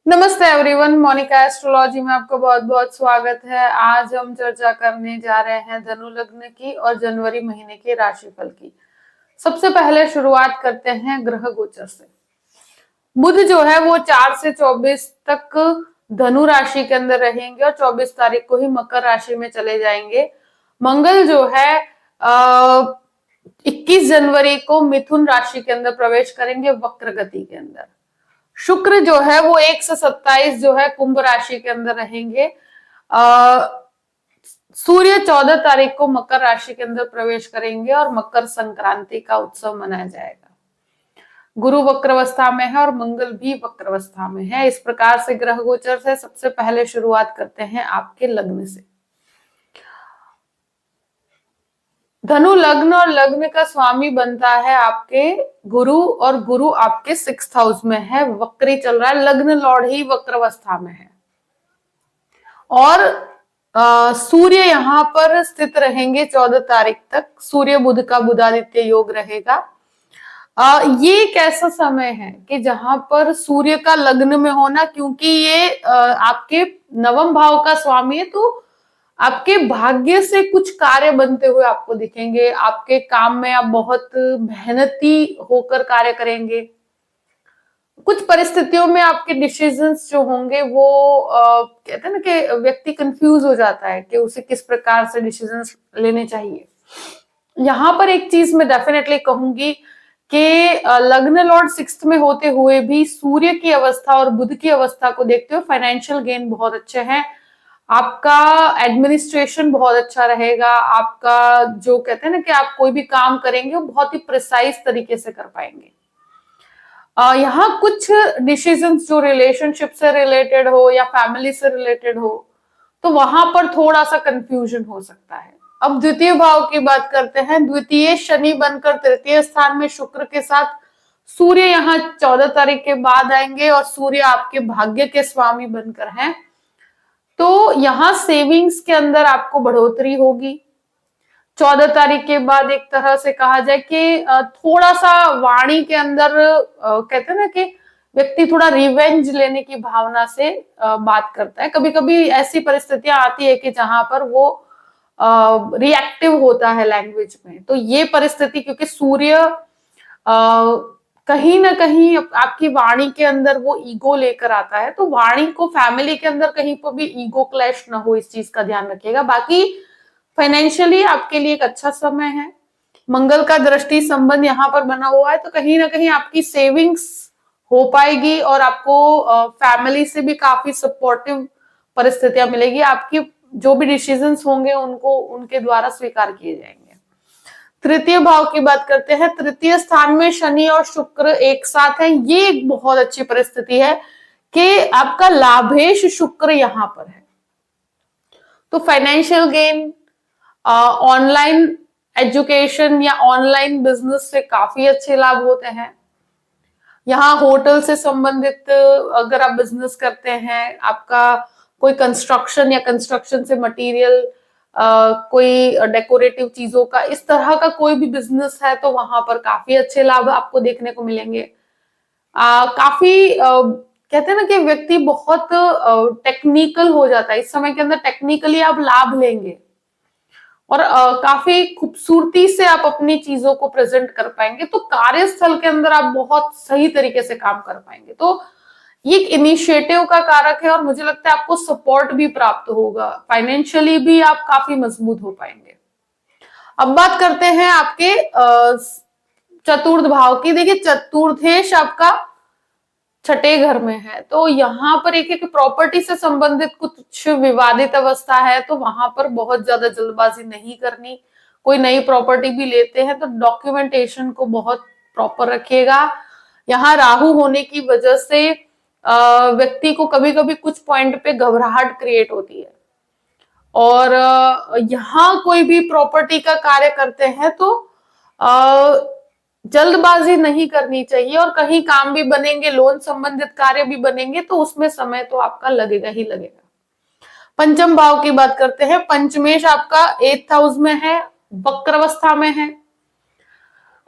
नमस्ते everyone, Monika astrology में आपका बहुत बहुत स्वागत है। आज हम चर्चा करने जा रहे हैं धनु लग्न की और जनवरी महीने के राशिफल की। सबसे पहले शुरुआत करते हैं ग्रह गोचर से। बुध जो है वो 4 से 24 तक धनु राशि के अंदर रहेंगे और 24 तारीख को ही मकर राशि में चले जाएंगे। मंगल जो है 21 जनवरी को मिथुन राशि के अंदर प्रवेश करेंगे वक्र गति के अंदर। शुक्र जो है वो 1 से 27 जो है कुंभ राशि के अंदर रहेंगे। सूर्य 14 तारीख को मकर राशि के अंदर प्रवेश करेंगे और मकर संक्रांति का उत्सव मनाया जाएगा। गुरु वक्रावस्था में है और मंगल भी वक्रावस्था में है। इस प्रकार से ग्रह गोचर से सबसे पहले शुरुआत करते हैं आपके लग्न से। धनु लग्न और लग्न का स्वामी बनता है आपके गुरु और गुरु आपके 6th हाउस में है, वक्री चल रहा है। लग्न लॉर्ड ही वक्रावस्था में है और सूर्य यहां पर स्थित रहेंगे 14 तारीख तक। सूर्य बुध का बुधादित्य योग रहेगा। ये एक ऐसा समय है कि जहां पर सूर्य का लग्न में होना, क्योंकि ये आपके नवम भाव का स्वामी है, तो आपके भाग्य से कुछ कार्य बनते हुए आपको दिखेंगे। आपके काम में आप बहुत मेहनती होकर कार्य करेंगे। कुछ परिस्थितियों में आपके डिसीजंस जो होंगे वो कहते हैं ना कि व्यक्ति कंफ्यूज हो जाता है कि उसे किस प्रकार से डिसीजंस लेने चाहिए। यहां पर एक चीज मैं डेफिनेटली कहूंगी कि लग्न लॉर्ड 6th में होते हुए भी सूर्य की अवस्था और बुध की अवस्था को देखते हुए फाइनेंशियल गेन बहुत अच्छे हैं। आपका एडमिनिस्ट्रेशन बहुत अच्छा रहेगा। आपका जो कहते हैं ना कि आप कोई भी काम करेंगे वो बहुत ही प्रिसाइज तरीके से कर पाएंगे। यहाँ कुछ डिसीजंस जो रिलेशनशिप से रिलेटेड हो या फैमिली से रिलेटेड हो, तो वहां पर थोड़ा सा कंफ्यूजन हो सकता है। अब द्वितीय भाव की बात करते हैं। द्वितीय शनि बनकर तृतीय स्थान में शुक्र के साथ सूर्य यहाँ 14 तारीख के बाद आएंगे और सूर्य आपके भाग्य के स्वामी बनकर हैं। तो यहाँ सेविंग्स के अंदर आपको बढ़ोतरी होगी। 14 तारीख के बाद एक तरह से कहा जाए कि थोड़ा सा वाणी के अंदर कहते हैं ना कि व्यक्ति थोड़ा रिवेंज लेने की भावना से बात करता है। कभी कभी ऐसी परिस्थितियां आती है कि जहां पर वो रिएक्टिव होता है लैंग्वेज में। तो ये परिस्थिति, क्योंकि सूर्य कहीं ना कहीं आपकी वाणी के अंदर वो ईगो लेकर आता है, तो वाणी को फैमिली के अंदर कहीं पर भी ईगो क्लैश ना हो, इस चीज का ध्यान रखिएगा। बाकी फाइनेंशियली आपके लिए एक अच्छा समय है। मंगल का दृष्टि संबंध यहाँ पर बना हुआ है, तो कहीं ना कहीं आपकी सेविंग्स हो पाएगी और आपको फैमिली से भी काफी सपोर्टिव परिस्थितियां मिलेगी। आपकी जो भी डिसीजंस होंगे उनको उनके द्वारा स्वीकार किए जाएंगे। तृतीय भाव की बात करते हैं। तृतीय स्थान में शनि और शुक्र एक साथ हैं। ये एक बहुत अच्छी परिस्थिति है कि आपका लाभेश शुक्र यहां पर है, तो फाइनेंशियल गेन, ऑनलाइन एजुकेशन या ऑनलाइन बिजनेस से काफी अच्छे लाभ होते हैं। यहाँ होटल से संबंधित अगर आप बिजनेस करते हैं, आपका कोई कंस्ट्रक्शन या कंस्ट्रक्शन से मटेरियल, कोई डेकोरेटिव चीजों का, इस तरह का कोई भी बिजनेस है, तो वहां पर काफी अच्छे लाभ आपको देखने को मिलेंगे। काफी कहते हैं ना कि व्यक्ति बहुत टेक्निकल हो जाता है। इस समय के अंदर टेक्निकली आप लाभ लेंगे और काफी खूबसूरती से आप अपनी चीजों को प्रेजेंट कर पाएंगे। तो कार्यस्थल के अंदर आप बहुत सही तरीके से काम कर पाएंगे। तो ये एक इनिशिएटिव का कारक है और मुझे लगता है आपको सपोर्ट भी प्राप्त होगा। फाइनेंशियली भी आप काफी मजबूत हो पाएंगे। अब बात करते हैं आपके चतुर्थ भाव की। देखिए, चतुर्थेश आपका 6ठे घर में है, तो यहाँ पर एक प्रॉपर्टी से संबंधित कुछ विवादित अवस्था है, तो वहां पर बहुत ज्यादा जल्दबाजी नहीं करनी। कोई नई प्रॉपर्टी भी लेते हैं तो डॉक्यूमेंटेशन को बहुत प्रॉपर रखिएगा। यहाँ राहु होने की वजह से व्यक्ति को कभी कभी कुछ पॉइंट पे घबराहट क्रिएट होती है और यहाँ कोई भी प्रॉपर्टी का कार्य करते हैं तो जल्दबाजी नहीं करनी चाहिए। और कहीं काम भी बनेंगे, लोन संबंधित कार्य भी बनेंगे, तो उसमें समय तो आपका लगेगा ही लगेगा। पंचम भाव की बात करते हैं। पंचमेश आपका 8th हाउस में है, वक्रावस्था में है।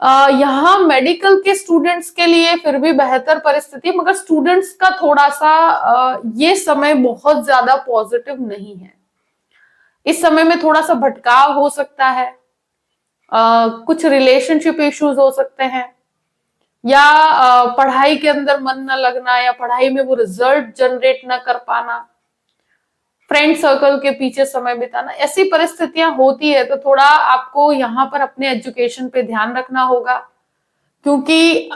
यहाँ मेडिकल के स्टूडेंट्स के लिए फिर भी बेहतर परिस्थिति, मगर स्टूडेंट्स का थोड़ा सा ये समय बहुत ज्यादा पॉजिटिव नहीं है। इस समय में थोड़ा सा भटकाव हो सकता है, कुछ रिलेशनशिप इश्यूज हो सकते हैं, या पढ़ाई के अंदर मन न लगना, या पढ़ाई में वो रिजल्ट जनरेट न कर पाना, फ्रेंड सर्कल के पीछे समय बिताना, ऐसी परिस्थितियां होती है। तो थोड़ा आपको यहाँ पर अपने एजुकेशन पे ध्यान रखना होगा, क्योंकि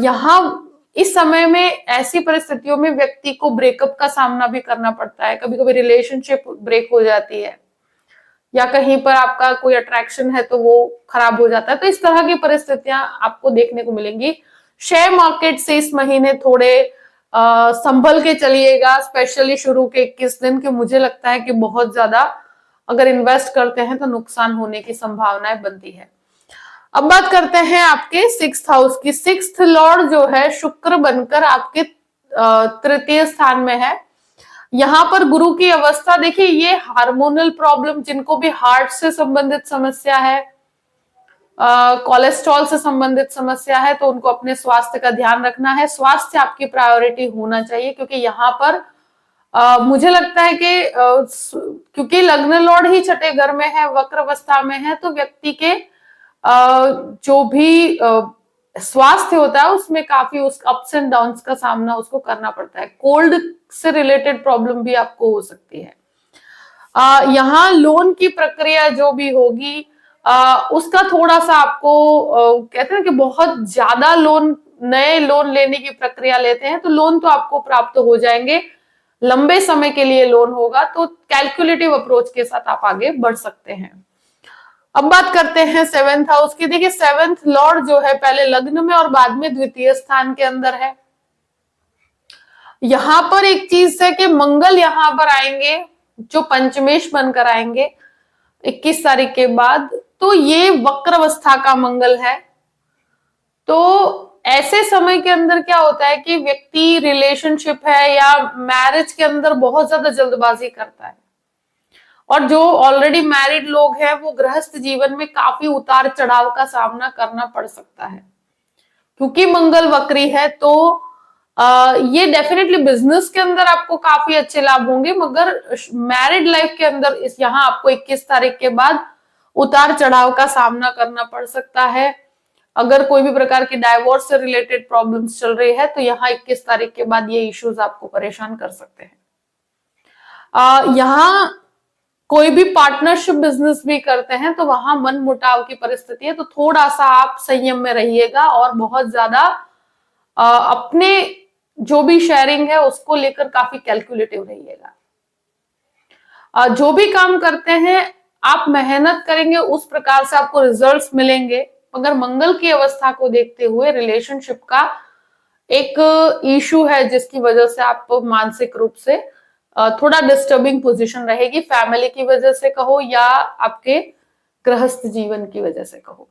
यहाँ इस समय में ऐसी परिस्थितियों में व्यक्ति को ब्रेकअप का सामना भी करना पड़ता है, कभी कभी रिलेशनशिप ब्रेक हो जाती है, या कहीं पर आपका कोई अट्रैक्शन है तो वो खराब हो जाता है। तो इस तरह की परिस्थितियां आपको देखने को मिलेंगी। शेयर मार्केट से इस महीने थोड़े संभल के चलिएगा, स्पेशली शुरू के 21 दिन के मुझे लगता है कि बहुत ज्यादा अगर इन्वेस्ट करते हैं तो नुकसान होने की संभावनाएं बनती है। अब बात करते हैं आपके 6th हाउस की। 6th लॉर्ड जो है शुक्र बनकर आपके तृतीय स्थान में है। यहाँ पर गुरु की अवस्था देखिए, ये हार्मोनल प्रॉब्लम, जिनको भी हार्ट से संबंधित समस्या है, कोलेस्ट्रॉल से संबंधित समस्या है, तो उनको अपने स्वास्थ्य का ध्यान रखना है। स्वास्थ्य आपकी प्रायोरिटी होना चाहिए, क्योंकि यहाँ पर मुझे लगता है कि क्योंकि लग्न लॉर्ड ही छठे घर में है, वक्र अवस्था में है, तो व्यक्ति के जो भी स्वास्थ्य होता है उसमें काफी उस अप्स एंड डाउन्स का सामना उसको करना पड़ता है। कोल्ड से रिलेटेड प्रॉब्लम भी आपको हो सकती है। यहाँ लोन की प्रक्रिया जो भी होगी उसका थोड़ा सा आपको कहते हैं कि बहुत ज्यादा लोन, नए लोन लेने की प्रक्रिया लेते हैं तो लोन तो आपको प्राप्त हो जाएंगे, लंबे समय के लिए लोन होगा, तो कैलकुलेटिव अप्रोच के साथ आप आगे बढ़ सकते हैं। अब बात करते हैं 7th हाउस की। देखिए 7th लॉर्ड जो है पहले लग्न में और बाद में द्वितीय स्थान के अंदर है। यहां पर एक चीज है कि मंगल यहां पर आएंगे, जो पंचमेश बनकर आएंगे 21 तारीख के बाद, तो ये वक्र अवस्था का मंगल है। तो ऐसे समय के अंदर क्या होता है कि व्यक्ति रिलेशनशिप है या मैरिज के अंदर बहुत ज्यादा जल्दबाजी करता है, और जो ऑलरेडी मैरिड लोग हैं वो गृहस्थ जीवन में काफी उतार चढ़ाव का सामना करना पड़ सकता है, क्योंकि मंगल वक्री है। तो ये डेफिनेटली बिजनेस के अंदर आपको काफी अच्छे लाभ होंगे, मगर मैरिड लाइफ के अंदर इस यहाँ आपको 21 तारीख के बाद उतार चढ़ाव का सामना करना पड़ सकता है। अगर कोई भी प्रकार की डाइवोर्स से रिलेटेड प्रॉब्लम्स चल रही है तो यहाँ 21 तारीख के बाद ये इश्यूज आपको परेशान कर सकते हैं। यहाँ कोई भी पार्टनरशिप बिजनेस भी करते हैं तो वहां मन मुटाव की परिस्थिति है, तो थोड़ा सा आप संयम में रहिएगा और बहुत ज्यादा अपने जो भी शेयरिंग है उसको लेकर काफी कैलकुलेटिव रहिएगा। जो भी काम करते हैं आप मेहनत करेंगे उस प्रकार से आपको रिजल्ट्स मिलेंगे, मगर मंगल की अवस्था को देखते हुए रिलेशनशिप का एक इशू है, जिसकी वजह से आप मानसिक रूप से थोड़ा डिस्टर्बिंग पोजीशन रहेगी, फैमिली की वजह से कहो या आपके गृहस्थ जीवन की वजह से कहो।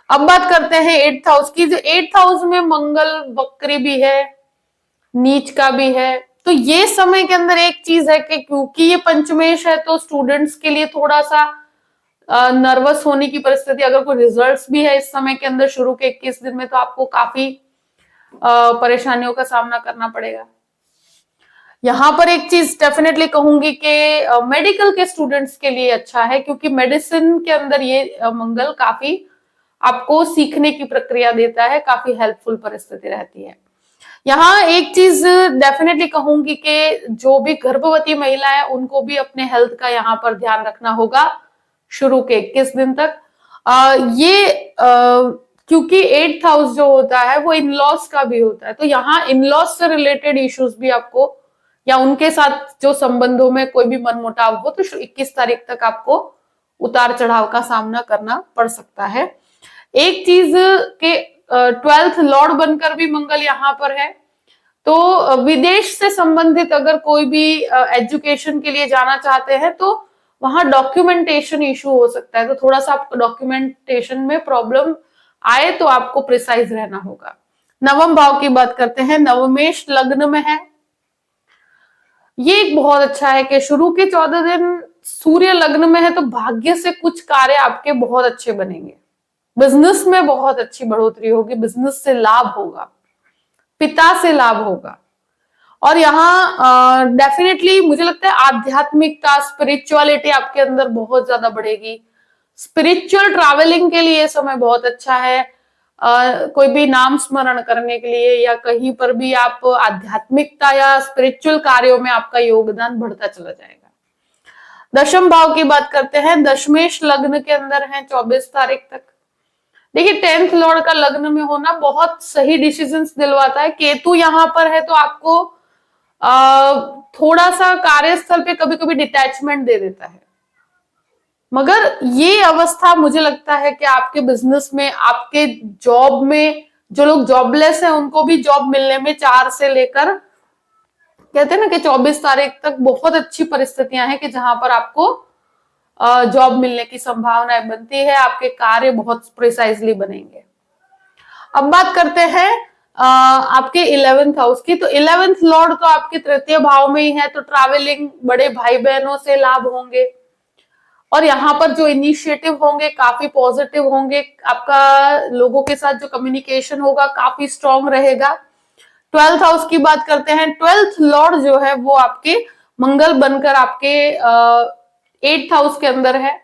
अब बात करते हैं 8th हाउस की। जो 8th हाउस में मंगल वक्री भी है, नीच का भी है, तो ये समय के अंदर एक चीज है कि क्योंकि ये पंचमेश है तो स्टूडेंट्स के लिए थोड़ा सा नर्वस होने की परिस्थिति, अगर कोई रिजल्ट्स भी है इस समय के अंदर शुरू के 21 दिन में, तो आपको काफी परेशानियों का सामना करना पड़ेगा। यहाँ पर एक चीज डेफिनेटली कहूंगी कि मेडिकल के स्टूडेंट्स के लिए अच्छा है, क्योंकि मेडिसिन के अंदर ये मंगल काफी आपको सीखने की प्रक्रिया देता है, काफी हेल्पफुल परिस्थिति रहती है। यहाँ एक चीज डेफिनेटली कहूंगी कि जो भी गर्भवती महिला है उनको भी अपने हेल्थ का यहाँ पर ध्यान रखना होगा शुरू के 21 दिन तक। क्योंकि 8th हाउस जो होता है वो इन-लॉज का भी होता है, तो यहाँ इन-लॉज से रिलेटेड इश्यूज भी आपको या उनके साथ जो संबंधों में कोई भी मनमुटाव हो तो 21 तारीख तक आपको उतार चढ़ाव का सामना करना पड़ सकता है। एक चीज के 12th लॉर्ड बनकर भी मंगल यहाँ पर है, तो विदेश से संबंधित अगर कोई भी एजुकेशन के लिए जाना चाहते हैं तो वहां डॉक्यूमेंटेशन इशू हो सकता है, तो थोड़ा सा आपको डॉक्यूमेंटेशन में प्रॉब्लम आए तो आपको प्रिसाइज रहना होगा। नवम भाव की बात करते हैं। नवमेश लग्न में है, ये एक बहुत अच्छा है कि शुरू के 14 दिन सूर्य लग्न में है तो भाग्य से कुछ कार्य आपके बहुत अच्छे बनेंगे। बिजनेस में बहुत अच्छी बढ़ोतरी होगी, बिजनेस से लाभ होगा, पिता से लाभ होगा। और यहाँ डेफिनेटली मुझे लगता है आध्यात्मिकता, स्पिरिचुअलिटी आपके अंदर बहुत ज्यादा बढ़ेगी। स्पिरिचुअल ट्रैवलिंग के लिए समय बहुत अच्छा है। कोई भी नाम स्मरण करने के लिए या कहीं पर भी आप आध्यात्मिकता या स्पिरिचुअल कार्यों में आपका योगदान बढ़ता चला जाएगा। दशम भाव की बात करते हैं, दशमेश लग्न के अंदर है 24 तारीख तक। देखिए 10th लॉर्ड का लग्न में होना बहुत सही डिसीजंस दिलवाता है। केतु यहां पर है तो आपको थोड़ा सा कार्यस्थल पे कभी कभी डिटैचमेंट दे देता है, मगर ये अवस्था मुझे लगता है कि आपके बिजनेस में, आपके जॉब में, जो लोग जॉबलेस हैं उनको भी जॉब मिलने में 4 से लेकर कहते हैं ना कि 24 तारीख तक बहुत अच्छी परिस्थितियां हैं कि जहां पर आपको जॉब मिलने की संभावनाएं बनती है। आपके कार्य बहुत प्रिसाइजली बनेंगे। अब बात करते हैं आपके 11th हाउस की। तो 11th लॉर्ड तो आपके तृतीय भाव में ही है, तो ट्रैवलिंग, बड़े भाई बहनों से लाभ होंगे और यहाँ पर जो इनिशिएटिव होंगे काफी पॉजिटिव होंगे। आपका लोगों के साथ जो कम्युनिकेशन होगा काफी स्ट्रांग रहेगा। 12th हाउस की बात करते हैं, 12th लॉर्ड जो है वो आपके मंगल बनकर आपके 8th हाउस के अंदर है।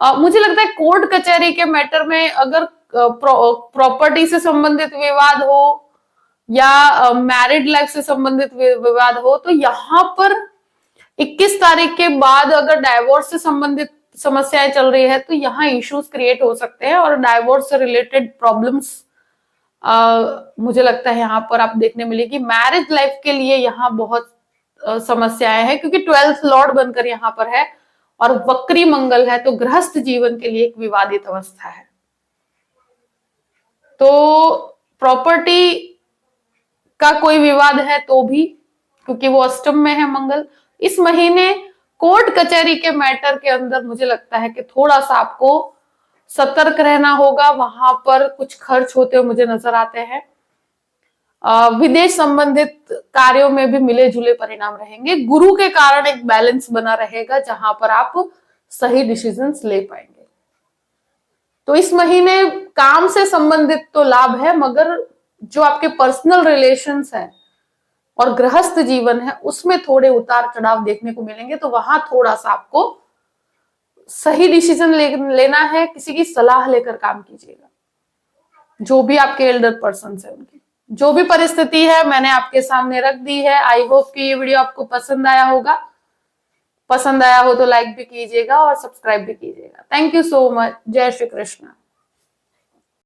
मुझे लगता है कोर्ट कचहरी के मैटर में अगर प्रॉपर्टी से संबंधित विवाद हो या मैरिड लाइफ से संबंधित विवाद हो, तो यहाँ पर 21 तारीख के बाद अगर डाइवोर्स से संबंधित समस्याएं चल रही है तो यहाँ इश्यूज क्रिएट हो सकते हैं और डाइवोर्स से रिलेटेड प्रॉब्लम्स मुझे लगता है यहाँ पर आप देखने मिलेगी। मैरिज लाइफ के लिए यहाँ बहुत समस्याएं हैं क्योंकि 12th लॉर्ड बनकर यहाँ पर है और वक्री मंगल है, तो गृहस्थ जीवन के लिए एक विवादित अवस्था है। तो प्रॉपर्टी का कोई विवाद है तो भी, क्योंकि वो अष्टम में है मंगल, इस महीने कोर्ट कचहरी के मैटर के अंदर मुझे लगता है कि थोड़ा सा आपको सतर्क रहना होगा। वहां पर कुछ खर्च होते हुए मुझे नजर आते हैं। विदेश संबंधित कार्यों में भी मिले जुले परिणाम रहेंगे। गुरु के कारण एक बैलेंस बना रहेगा जहां पर आप सही डिसीजंस ले पाएंगे। तो इस महीने काम से संबंधित तो लाभ है, मगर जो आपके पर्सनल रिलेशंस है और गृहस्थ जीवन है उसमें थोड़े उतार चढ़ाव देखने को मिलेंगे। तो वहां थोड़ा सा आपको सही डिसीजन लेना है, किसी की सलाह लेकर काम कीजिएगा। जो भी आपके एल्डर पर्सन है उनकी जो भी परिस्थिति है मैंने आपके सामने रख दी है। आई होप कि ये वीडियो आपको पसंद आया होगा। पसंद आया हो तो लाइक भी कीजिएगा और सब्सक्राइब भी कीजिएगा। Thank you so much. जय श्री कृष्ण।